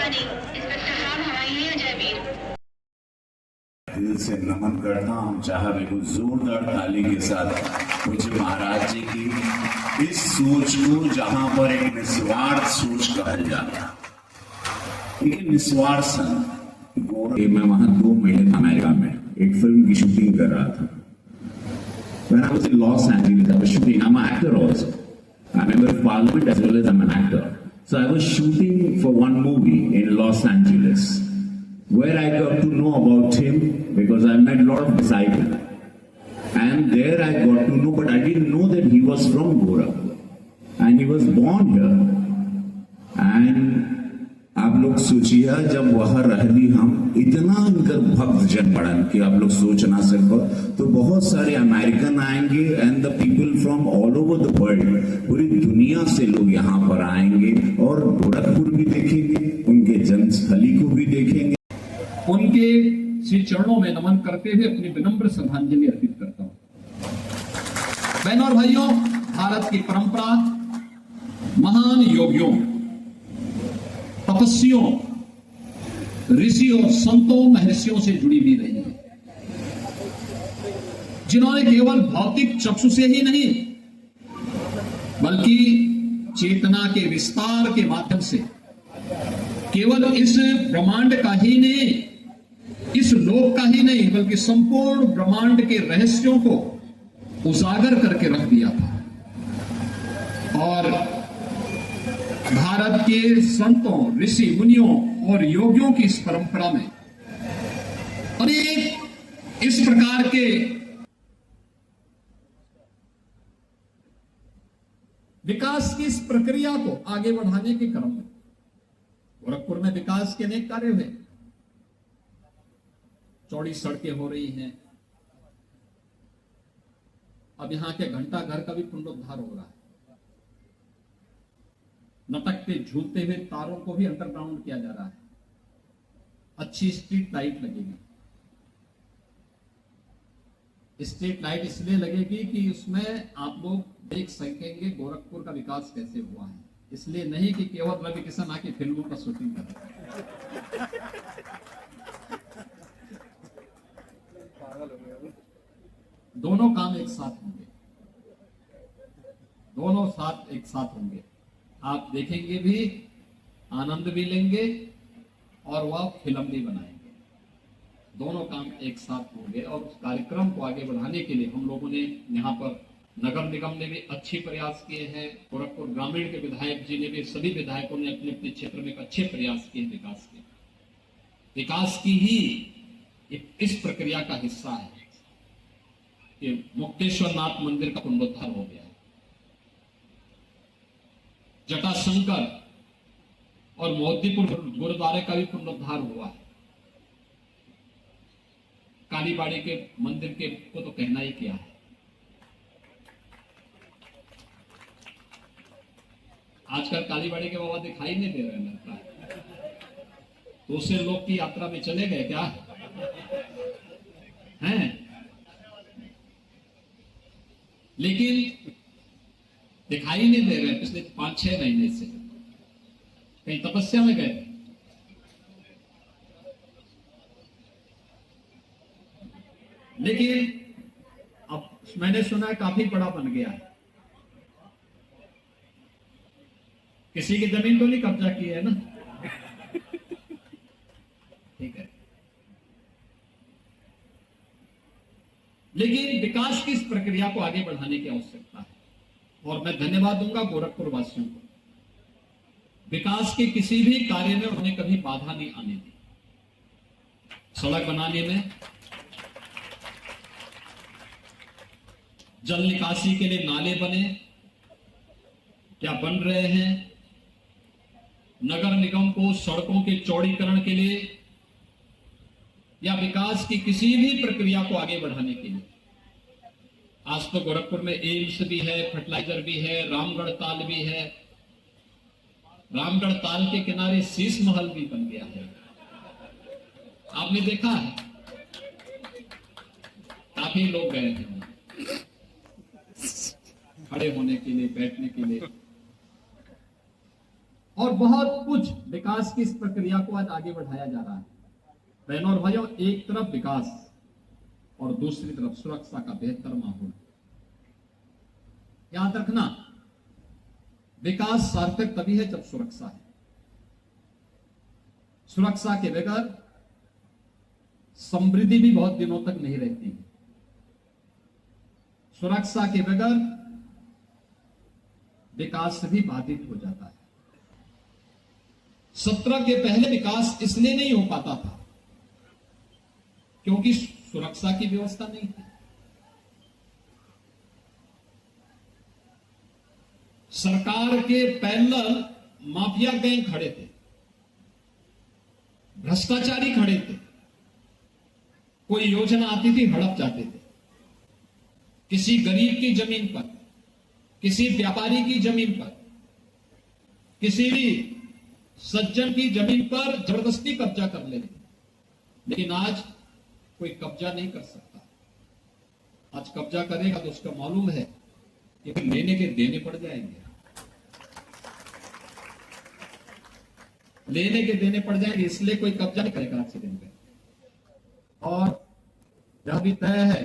मेहरबानी इंस्पेक्टर राम हवाई है जयवीर। दिल से नमन करता हूं, चाहे बिल्कुल जोरदार ताली के साथ मुझे महाराज जी की इस सोच को, जहां पर एक निस्वार्थ सोच कहा जाता, एक निस्वार्थ सन। मैं वहां 2 महीने था अमेरिका में, एक फिल्म की शूटिंग कर रहा था। When I was in Los Angeles, I was shooting. I'm an actor also. I'm a member of Parliament as well as I'm an actor. So I was shooting for one movie in Los Angeles, where I got to know about him because I met a lot of disciples. And there I got to know, but I didn't know that he was from Gorakhpur. And he was born here. And आप लोग सोचिए, जब वह रहली हम इतना इनकर भक्त जन बढ़न कि आप लोग सोच ना सको, तो बहुत सारे अमेरिकन आएंगे and the people from all over the world, पूरी दुनिया से लोग यहाँ पर आएंगे और गोरखपुर भी देखेंगे, उनके जन्मस्थली को भी देखेंगे। उनके श्री चरणों में नमन करते हुए अपनी विनम्र श्रद्धांजलि अर्पित करता हूं। बहनों और भाइयों, भारत की परंपरा महान योगियों, तपस्वियों, ऋषियों, संतों, महर्षियों से जुड़ी हुई रही है, जिन्होंने केवल भौतिक चक्षु से ही नहीं बल्कि चेतना के विस्तार के माध्यम से केवल इस ब्रह्मांड का ही नहीं, इस लोक का ही नहीं, बल्कि संपूर्ण ब्रह्मांड के रहस्यों को उजागर करके रख दिया था। और भारत के संतों, ऋषि मुनियों और योगियों की इस परंपरा में अनेक इस प्रकार के विकास की इस प्रक्रिया को आगे बढ़ाने के क्रम में गोरखपुर में विकास के अनेक कार्य हुए। चौड़ी सड़कें हो रही हैं, अब यहां के घंटा घर का भी पुनरुद्धार हो रहा है, लटकते झूलते हुए तारों को भी अंडरग्राउंड किया जा रहा है, अच्छी स्ट्रीट लाइट लगेगी। स्ट्रीट लाइट इसलिए लगेगी कि उसमें आप लोग देख सकेंगे गोरखपुर का विकास कैसे हुआ है, इसलिए नहीं कि केवल रवि किशन आके फिल्मों का शूटिंग कर रहे हैं। दोनों काम एक साथ होंगे, दोनों साथ एक साथ होंगे। आप देखेंगे भी, आनंद भी लेंगे और वह फिल्म भी बनाएंगे। दोनों काम एक साथ होंगे। और उस कार्यक्रम को आगे बढ़ाने के लिए हम लोगों ने यहाँ पर नगर निगम ने भी अच्छे प्रयास किए हैं, गोरखपुर ग्रामीण के विधायक जी ने भी, सभी विधायकों ने अपने अपने क्षेत्र में अच्छे प्रयास किए विकास के। विकास की ही इस प्रक्रिया का हिस्सा है कि मुक्तेश्वर नाथ मंदिर का पुनरुद्धार हो गया है, जटाशंकर और मोतीपुर गुरुद्वारे का भी पुनरुद्धार हुआ है। कालीबाड़ी के मंदिर के को तो कहना ही क्या है। आजकल कालीबाड़ी के बाबा दिखाई नहीं दे रहे लगता है, दूसरे लोग की यात्रा में चले गए क्या हैं? लेकिन दिखाई नहीं दे रहे पिछले 5-6 महीने से, कहीं तपस्या में गए। लेकिन अब मैंने सुना है काफी बड़ा बन गया है। किसी की जमीन तो नहीं कब्जा की है ना? ठीक है। लेकिन विकास की इस प्रक्रिया को आगे बढ़ाने की आवश्यकता है और मैं धन्यवाद दूंगा गोरखपुर वासियों को। विकास के किसी भी कार्य में उन्हें कभी बाधा नहीं आने दी। सड़क बनाने में, जल निकासी के लिए नाले बने या बन रहे हैं, नगर निगम को सड़कों के चौड़ीकरण के लिए या विकास की किसी भी प्रक्रिया को आगे बढ़ाने के लिए। आज तो गोरखपुर में एम्स भी है, फर्टिलाइजर भी है, रामगढ़ ताल भी है। रामगढ़ ताल के किनारे शीश महल भी बन गया है, आपने देखा है, काफी लोग गए थे खड़े होने के लिए, बैठने के लिए। और बहुत कुछ विकास की इस प्रक्रिया को आज आगे बढ़ाया जा रहा है। बहनों और भाइयों, एक तरफ विकास और दूसरी तरफ सुरक्षा का बेहतर माहौल। याद रखना, विकास सार्थक तभी है जब सुरक्षा है। सुरक्षा के बगैर समृद्धि भी बहुत दिनों तक नहीं रहती है। सुरक्षा के बगैर विकास भी बाधित हो जाता है। 17 के पहले विकास इसलिए नहीं हो पाता था क्योंकि सुरक्षा की व्यवस्था नहीं थी। सरकार के पैरेलल माफिया गैंग खड़े थे, भ्रष्टाचारी खड़े थे। कोई योजना आती थी, हड़प जाते थे। किसी गरीब की जमीन पर, किसी व्यापारी की जमीन पर, किसी भी सज्जन की जमीन पर जबरदस्ती कब्जा कर लेते। लेकिन आज कोई कब्जा नहीं कर सकता। आज कब्जा करेगा तो उसका मालूम है कि लेने के देने पड़ जाएंगे, लेने के देने पड़ जाएंगे, इसलिए कोई कब्जा नहीं करेगा आज के दिन पे। और यह भी तय है